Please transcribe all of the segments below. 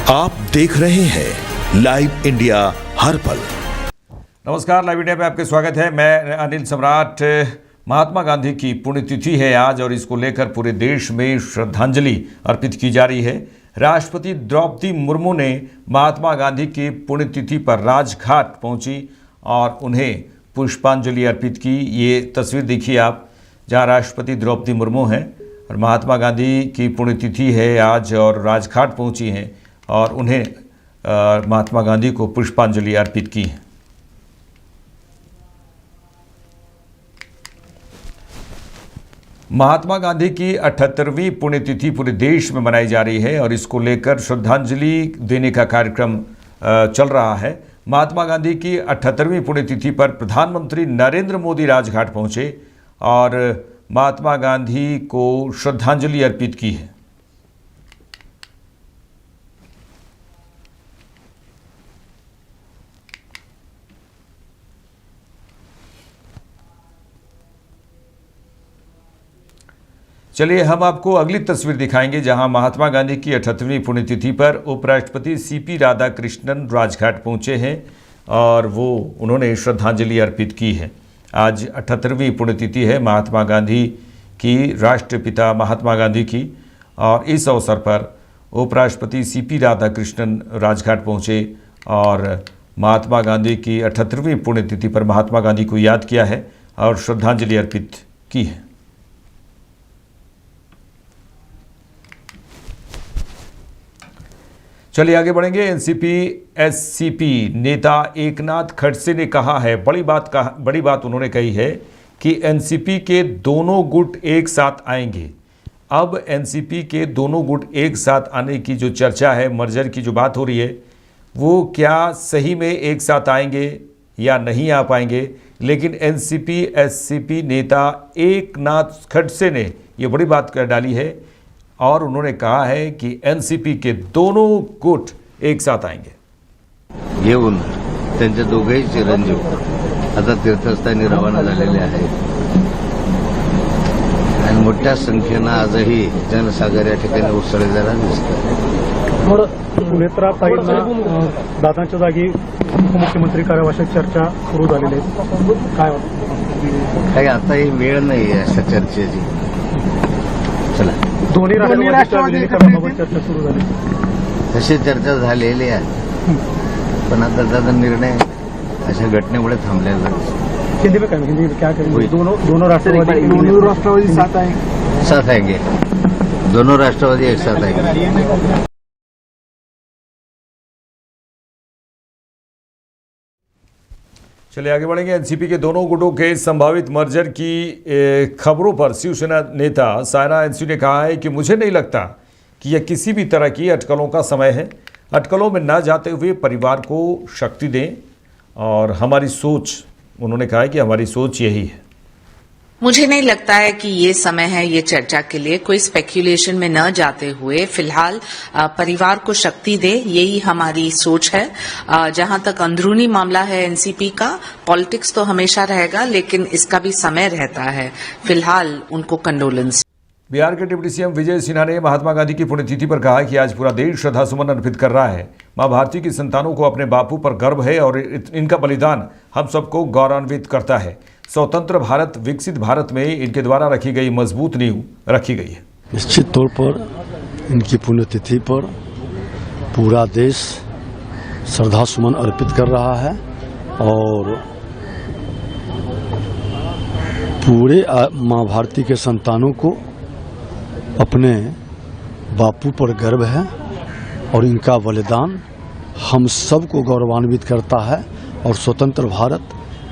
आप देख रहे हैं लाइव इंडिया हर पल। नमस्कार, लाइव इंडिया में आपके स्वागत है। मैं अनिल सम्राट। महात्मा गांधी की पुण्यतिथि है आज और इसको लेकर पूरे देश में श्रद्धांजलि अर्पित की जा रही है। राष्ट्रपति द्रौपदी मुर्मू ने महात्मा गांधी की पुण्यतिथि पर राजघाट पहुंची और उन्हें पुष्पांजलि अर्पित की। ये तस्वीर देखिए आप, जहां राष्ट्रपति द्रौपदी मुर्मू हैं और महात्मा गांधी की पुण्यतिथि है आज और राजघाट पहुंची हैं और उन्हें महात्मा गांधी को पुष्पांजलि अर्पित की है। महात्मा गांधी की 78वीं पुण्यतिथि पूरे देश में मनाई जा रही है और इसको लेकर श्रद्धांजलि देने का कार्यक्रम चल रहा है। महात्मा गांधी की 78वीं पुण्यतिथि पर प्रधानमंत्री नरेंद्र मोदी राजघाट पहुंचे और महात्मा गांधी को श्रद्धांजलि अर्पित की है। चलिए हम आपको अगली तस्वीर दिखाएंगे, जहां महात्मा गांधी की 78वीं पुण्यतिथि पर उपराष्ट्रपति सीपी राधाकृष्णन राजघाट पहुंचे हैं और उन्होंने श्रद्धांजलि अर्पित की है। आज 78वीं पुण्यतिथि है महात्मा गांधी की, राष्ट्रपिता महात्मा गांधी की, और इस अवसर पर उपराष्ट्रपति सीपी राधाकृष्णन राजघाट पहुंचे और महात्मा गांधी की 78वीं पुण्यतिथि पर महात्मा गांधी को याद किया है और श्रद्धांजलि अर्पित की है। चलिए आगे बढ़ेंगे। एनसीपी एससीपी नेता एकनाथ खड़से ने कहा है, बड़ी बात उन्होंने कही है कि एनसीपी के दोनों गुट एक साथ आएंगे। अब एनसीपी के दोनों गुट एक साथ आने की जो चर्चा है, मर्जर की जो बात हो रही है, वो क्या सही में एक साथ आएंगे या नहीं आ पाएंगे, लेकिन एनसीपी एससीपी नेता एकनाथ खड़से ने ये बड़ी बात कर डाली है और उन्होंने कहा है कि एनसीपी के दोनों गुट एक साथ आएंगे। घेऊन त्यांचे दोघेही चिरंजीव आता तीर्थस्थानी रवाना झालेले आहेत आणि मोठ्या संख्येनं आजही जनसागर या ठिकाणी उसळलेला दिसतो। नेत्राताईंना दादांच्या जागी उपमुख्यमंत्री करावं अशी चर्चा सुरू झालेली आहे, काय वाटतं? काही आताही वेळ नाही आहे अशा चर्चेची। चला, दोन्ही राष्ट्रवादी चर्चा सुरू झाली, तशी चर्चा झालेली आहे, पण आता त्याचा निर्णय अशा घटनेमुळे थांबलेला आहे। हिंदी में क्या करेंगे? दोनों राष्ट्रवादी साथ आएंगे, दोनों राष्ट्रवादी एक साथ आएंगे। चलिए आगे बढ़ेंगे। एनसीपी के दोनों गुटों के संभावित मर्जर की खबरों पर शिवसेना नेता सायरा एनसी ने कहा है कि मुझे नहीं लगता कि यह किसी भी तरह की अटकलों का समय है। अटकलों में न जाते हुए परिवार को शक्ति दें और हमारी सोच, उन्होंने कहा है कि हमारी सोच यही है। मुझे नहीं लगता है कि ये समय है ये चर्चा के लिए। कोई स्पेक्यूलेशन में न जाते हुए फिलहाल परिवार को शक्ति दे, यही हमारी सोच है। जहां तक अंदरूनी मामला है एनसीपी का, पॉलिटिक्स तो हमेशा रहेगा, लेकिन इसका भी समय रहता है। फिलहाल उनको कंडोलेंस। बिहार के डिप्टी सीएम विजय सिन्हा ने महात्मा गांधी की पुण्यतिथि पर कहा कि आज पूरा देश श्रद्धासुमन अर्पित कर रहा है। मां भारती की संतानों को अपने बापू पर गर्व है और इनका बलिदान हम सबको गौरवान्वित करता है। स्वतंत्र भारत, विकसित भारत में इनके द्वारा रखी गई मजबूत नींव रखी गई है। निश्चित तौर पर इनकी पुण्यतिथि पर पूरा देश श्रद्धासुमन अर्पित कर रहा है और पूरे मां भारती के संतानों को अपने बापू पर गर्व है और इनका बलिदान हम सबको गौरवान्वित करता है। और स्वतंत्र भारत,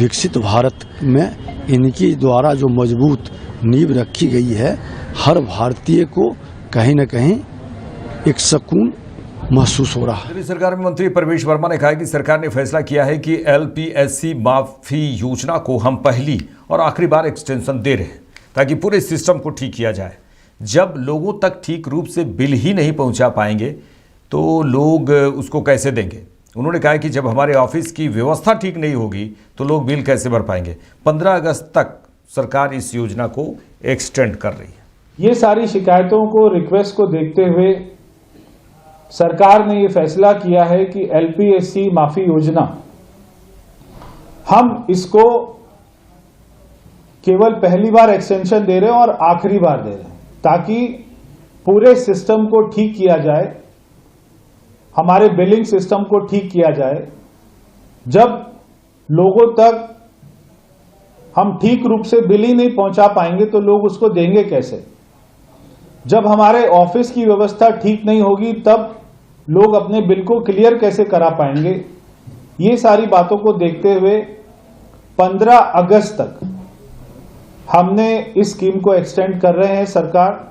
विकसित भारत में इनकी द्वारा जो मजबूत नींव रखी गई है, हर भारतीय को कहीं न कहीं एक सुकून महसूस हो रहा है। दिल्ली सरकार में मंत्री परवेश वर्मा ने कहा कि सरकार ने फैसला किया है कि एलपीएससी माफी योजना को हम पहली और आखिरी बार एक्सटेंशन दे रहे हैं ताकि पूरे सिस्टम को ठीक किया जाए। जब लोगों तक ठीक रूप से बिल ही नहीं पहुंचा पाएंगे तो लोग उसको कैसे देंगे। उन्होंने कहा कि जब हमारे ऑफिस की व्यवस्था ठीक नहीं होगी तो लोग बिल कैसे भर पाएंगे। 15 अगस्त तक सरकार इस योजना को एक्सटेंड कर रही है। ये सारी शिकायतों को, रिक्वेस्ट को देखते हुए सरकार ने ये फैसला किया है कि एलपीएससी माफी योजना हम इसको केवल पहली बार एक्सटेंशन दे रहे हैं और आखिरी बार दे रहे हैं, ताकि पूरे सिस्टम को ठीक किया जाए, हमारे बिलिंग सिस्टम को ठीक किया जाए। जब लोगों तक हम ठीक रूप से बिल ही नहीं पहुंचा पाएंगे तो लोग उसको देंगे कैसे? जब हमारे ऑफिस की व्यवस्था ठीक नहीं होगी तब लोग अपने बिल को क्लियर कैसे करा पाएंगे? ये सारी बातों को देखते हुए 15 अगस्त तक हमने इस स्कीम को एक्सटेंड कर रहे हैं। सरकार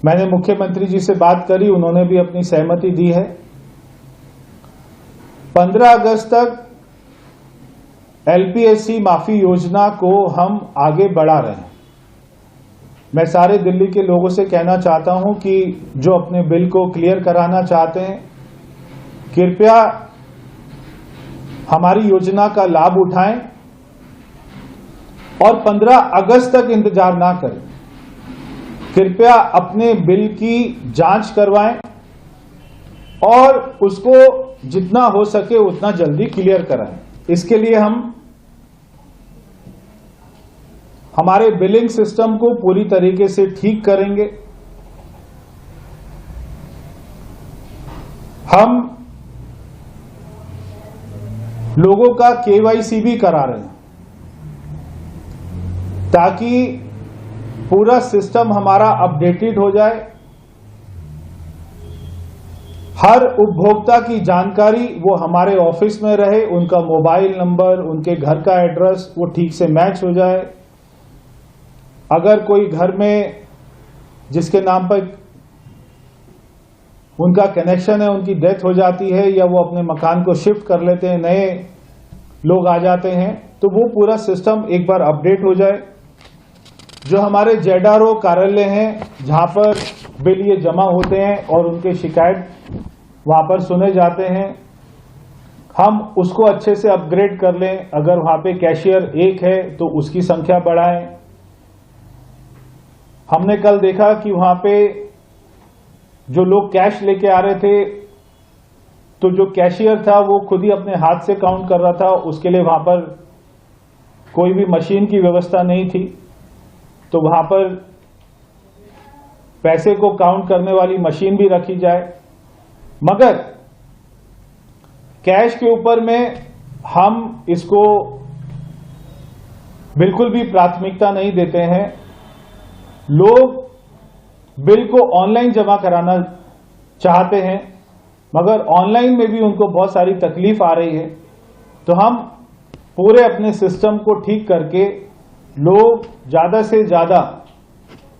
मैंने मुख्यमंत्री जी से बात करी, उन्होंने भी अपनी सहमति दी है। 15 अगस्त तक एलपीएससी माफी योजना को हम आगे बढ़ा रहे हैं। मैं सारे दिल्ली के लोगों से कहना चाहता हूं कि जो अपने बिल को क्लियर कराना चाहते हैं, कृपया हमारी योजना का लाभ उठाएं और 15 अगस्त तक इंतजार ना करें। कृपया अपने बिल की जांच करवाएं और उसको जितना हो सके उतना जल्दी क्लियर कराएं। इसके लिए हम हमारे बिलिंग सिस्टम को पूरी तरीके से ठीक करेंगे। हम लोगों का केवाईसी भी करा रहे हैं ताकि पूरा सिस्टम हमारा अपडेटेड हो जाए। हर उपभोक्ता की जानकारी वो हमारे ऑफिस में रहे, उनका मोबाइल नंबर, उनके घर का एड्रेस वो ठीक से मैच हो जाए। अगर कोई घर में जिसके नाम पर उनका कनेक्शन है, उनकी डेथ हो जाती है या वो अपने मकान को शिफ्ट कर लेते हैं, नए लोग आ जाते हैं, तो वो पूरा सिस्टम एक बार अपडेट हो जाए। जो हमारे जेडआरओ कार्यालय हैं जहां पर बिल ये जमा होते हैं और उनके शिकायत वहां पर सुने जाते हैं, हम उसको अच्छे से अपग्रेड कर लें। अगर वहां पे कैशियर एक है तो उसकी संख्या बढ़ाएं। हमने कल देखा कि वहां पे जो लोग कैश लेके आ रहे थे तो जो कैशियर था वो खुद ही अपने हाथ से काउंट कर रहा था, उसके लिए वहां पर कोई भी मशीन की व्यवस्था नहीं थी। तो वहां पर पैसे को काउंट करने वाली मशीन भी रखी जाए। मगर कैश के ऊपर में हम इसको बिल्कुल भी प्राथमिकता नहीं देते हैं। लोग बिल को ऑनलाइन जमा कराना चाहते हैं, मगर ऑनलाइन में भी उनको बहुत सारी तकलीफ आ रही है। तो हम पूरे अपने सिस्टम को ठीक करके लोग ज्यादा से ज्यादा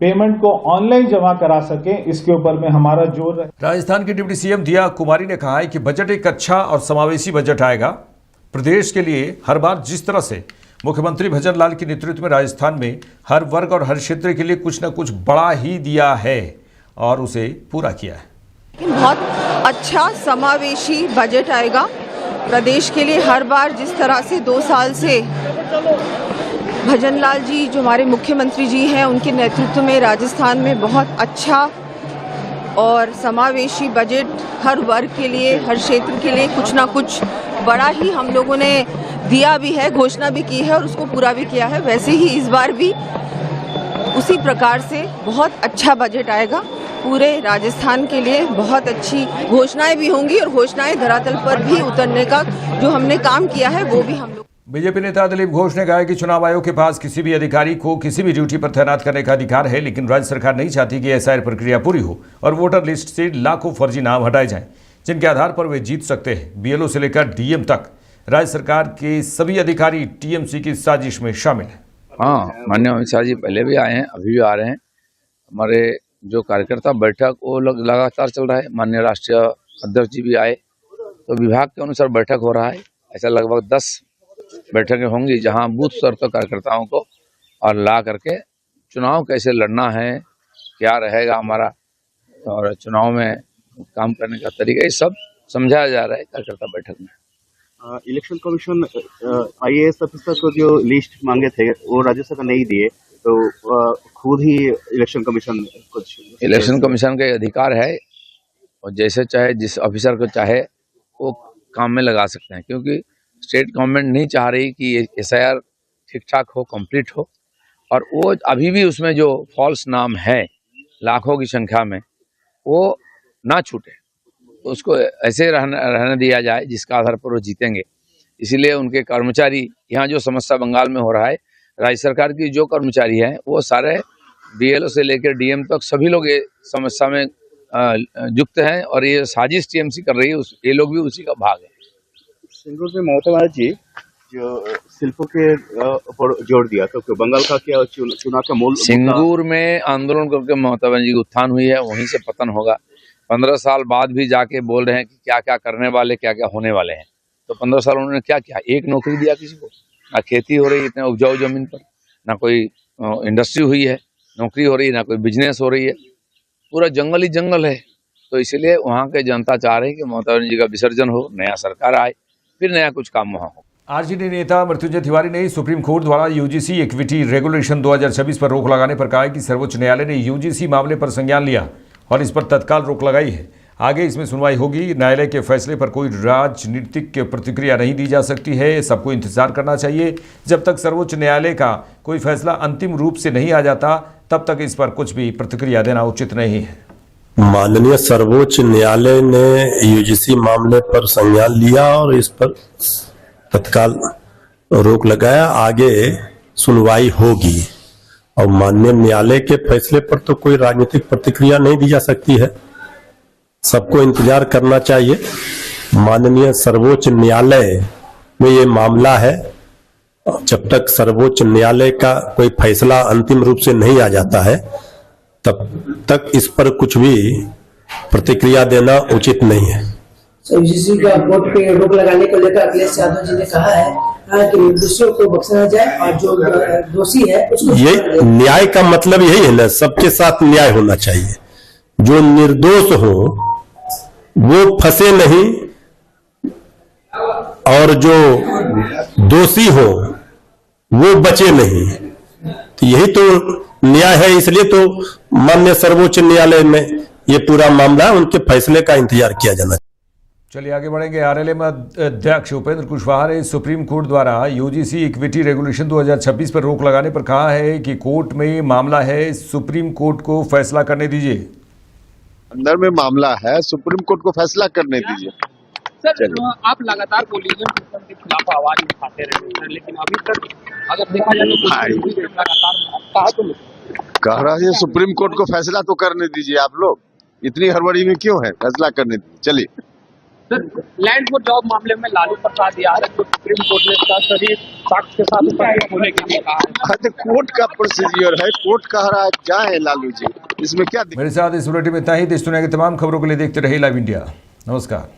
पेमेंट को ऑनलाइन जमा करा सकें, इसके ऊपर में हमारा जोर है। राजस्थान की डिप्टी सीएम दिया कुमारी ने कहा है कि बजट एक अच्छा और समावेशी बजट आएगा। प्रदेश के लिए हर बार जिस तरह से मुख्यमंत्री भजन लाल के नेतृत्व में राजस्थान में हर वर्ग और हर क्षेत्र के लिए कुछ न कुछ बड़ा ही दिया है और उसे पूरा किया है। बहुत अच्छा समावेशी बजट आएगा प्रदेश के लिए। हर बार जिस तरह से 2 साल से भजन लाल जी जो हमारे मुख्यमंत्री जी हैं, उनके नेतृत्व में राजस्थान में बहुत अच्छा और समावेशी बजट हर वर्ग के लिए, हर क्षेत्र के लिए कुछ ना कुछ बड़ा ही हम लोगों ने दिया भी है, घोषणा भी की है और उसको पूरा भी किया है। वैसे ही इस बार भी उसी प्रकार से बहुत अच्छा बजट आएगा। पूरे राजस्थान के लिए बहुत अच्छी घोषणाएं भी होंगी और घोषणाएं धरातल पर भी उतरने का जो हमने काम किया है वो भी हम लोग। बीजेपी नेता दिलीप घोष ने कहा कि चुनाव आयोग के पास किसी भी अधिकारी को किसी भी ड्यूटी पर तैनात करने का अधिकार है, लेकिन राज्य सरकार नहीं चाहती कि एसआईआर प्रक्रिया पूरी हो और वोटर लिस्ट से लाखों फर्जी नाम हटाए जाएं, जिनके आधार पर वे जीत सकते हैं। बीएलओ से लेकर डीएम तक राज्य सरकार के सभी अधिकारी टीएमसी की साजिश में शामिल हैं। हाँ, माननीय अमित शाह जी पहले भी आए हैं, अभी भी आ रहे हैं। हमारे जो कार्यकर्ता बैठक वो लगातार चल रहा है। माननीय राष्ट्रीय अध्यक्ष जी भी आए, तो विभाग के अनुसार बैठक हो रहा है। ऐसा लगभग 10 बैठकें होंगी जहां बूथ स्तर पर कार्यकर्ताओं को और ला करके चुनाव कैसे लड़ना है, क्या रहेगा हमारा और चुनाव में काम करने का तरीका, ये सब समझाया जा रहा है कार्यकर्ता बैठक में। इलेक्शन कमीशन IAS ऑफिसर को जो लिस्ट मांगे थे वो राज्य सरकार नहीं दिए, तो खुद ही इलेक्शन कमीशन कुछ इलेक्शन कमीशन का अधिकार है और जैसे चाहे जिस ऑफिसर को चाहे वो काम में लगा सकते हैं, क्योंकि स्टेट गवर्नमेंट नहीं चाह रही कि SIR ठीक ठाक हो, कंप्लीट हो, और वो अभी भी उसमें जो फॉल्स नाम है लाखों की संख्या में वो ना छूटे, तो उसको ऐसे रहने दिया जाए जिसका आधार पर वो जीतेंगे। इसीलिए उनके कर्मचारी, यहाँ जो समस्या बंगाल में हो रहा है, राज्य सरकार की जो कर्मचारी हैं वो सारे BLO से लेकर DM तक सभी लोग ये समस्या में युक्त हैं और ये साजिश TMC कर रही है, ये लोग भी उसी का भाग है। सिंगूर में ममता बनर्जी जो शिल्पों के ऊपर जोर दिया, तो बंगाल का क्या चुनाव का मूल सिंगूर में आंदोलन करके ममता बनर्जी की उत्थान हुई है, वहीं से पतन होगा। 15 साल बाद भी जाके बोल रहे हैं कि क्या क्या करने वाले, क्या क्या होने वाले हैं। तो 15 साल उन्होंने क्या किया? एक नौकरी दिया किसी को? ना खेती हो रही इतने उपजाऊ जमीन पर, ना कोई इंडस्ट्री हुई है, नौकरी हो रही है, ना कोई बिजनेस हो रही है, पूरा जंगल ही जंगल है। तो इसलिए वहाँ के जनता चाह रही है कि ममता बनर्जी का विसर्जन हो, नया सरकार आए, फिर नया कुछ काम वहाँ हो। आरजेडी नेता मृत्युंजय तिवारी ने सुप्रीम कोर्ट द्वारा UGC इक्विटी रेगुलेशन 2026 पर रोक लगाने पर कहा है कि सर्वोच्च न्यायालय ने UGC मामले पर संज्ञान लिया और इस पर तत्काल रोक लगाई है। आगे इसमें सुनवाई होगी। न्यायालय के फैसले पर कोई राजनीतिक प्रतिक्रिया नहीं दी जा सकती है, सबको इंतजार करना चाहिए। जब तक सर्वोच्च न्यायालय का कोई फैसला अंतिम रूप से नहीं आ जाता तब तक इस पर कुछ भी प्रतिक्रिया देना उचित नहीं है। माननीय सर्वोच्च न्यायालय ने UGC मामले पर संज्ञान लिया और इस पर तत्काल रोक लगाया। आगे सुनवाई होगी और माननीय न्यायालय के फैसले पर तो कोई राजनीतिक प्रतिक्रिया नहीं दी जा सकती है, सबको इंतजार करना चाहिए। माननीय सर्वोच्च न्यायालय में ये मामला है, जब तक सर्वोच्च न्यायालय का कोई फैसला अंतिम रूप से नहीं आ जाता है तब तक इस पर कुछ भी प्रतिक्रिया देना उचित नहीं है। UGC का कोर्ट पे रोक लगाने को लेकर अखिलेश यादव जी ने कहा है कि निर्दोषियों को बख्शा जाए और जो दोषी है उसको ये न्याय का मतलब यही है ना, सबके साथ न्याय होना चाहिए। जो निर्दोष हो वो फंसे नहीं और जो दोषी हो वो बचे नहीं, तो यही तो न्याय है। इसलिए तो माननीय सर्वोच्च न्यायालय में ये पूरा मामला, उनके फैसले का इंतजार किया जाना। चलिए आगे बढ़ेंगे। RLM अध्यक्ष उपेंद्र कुशवाहा ने सुप्रीम कोर्ट द्वारा UGC इक्विटी रेगुलेशन 2026 पर रोक लगाने पर कहा है कि कोर्ट में मामला है, सुप्रीम कोर्ट को फैसला करने दीजिए। अंदर में मामला है, सुप्रीम कोर्ट को फैसला करने दीजिए। सर, आप लगातार कोलिजन सिस्टम के खिलाफ आवाज उठाते रहे हैं, लेकिन अभी तक अगर देखा जाए तो लगातार कह रहा है सुप्रीम कोर्ट को फैसला तो करने दीजिए। आप लोग इतनी हड़बड़ी में क्यों है? फैसला करने दीजिए। चलिए सर, लैंड फॉर जॉब मामले में लालू प्रसाद यादव को सुप्रीम कोर्ट ने शरीर साक्ष्य के साथ उपस्थित होने के लिए कहा है। कोर्ट का प्रोसीजर है, कोर्ट कह रहा है, क्या है लालू जी इसमें क्या? मेरे साथ इस बुलेटिन में इतना ही। देश दुनिया की तमाम खबरों के लिए देखते रहिए लाइव इंडिया। नमस्कार।